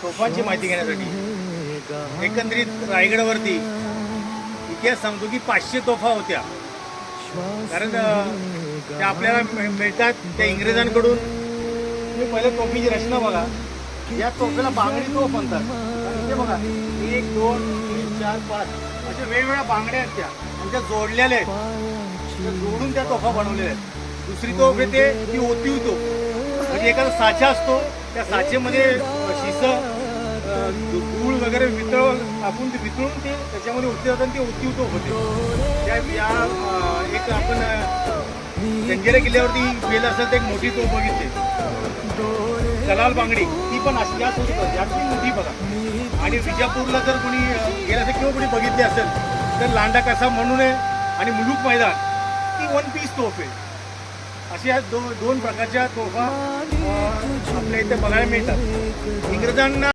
तोफांची माहिती घेण्यासाठी एकंदरीत रायगडावरती इतिहास सांगतो की 500 तोफा होत्या. कारण त्या आपल्याला मिळतात त्या इंग्रजांकडून. तुम्ही पहिले तोफीची रचना बघा. या तोफेला बांगडी तोफ म्हणतात. आणि ते बघा 1 2 3 4 5 अशा वेगवेगळ्या बांगड्या आहेत त्या आणि त्या जोडलेल्या आहेत. त्या जोडून त्या तोफा बनवलेल्या आहेत. दुसरी तोफ येते ती ओतीव तोफ, म्हणजे एखादा साचा असतो त्या साचेमध्ये शिसं गूळ वगैरे आपण ते वितळून ते त्याच्यामध्ये ओतले जातात. ते ओतीव तोफ होते. त्या या एक आपण जंजिरा किल्ल्यावरती गेलं असेल तर एक मोठी तोफ बघितली, जलाल बांगडी. ती पण अशी या याची मोठी बघा. आणि विजापूरला जर कोणी गेलं असेल किंवा कोणी बघितली असेल तर लांडा कसा म्हणून आहे आणि मुलूक मैदान ती 1 पीस तोफ आहे. अशा दोन प्रकारच्या तोफा आपल्या इथे बघायला मिळतात. इंग्रजांना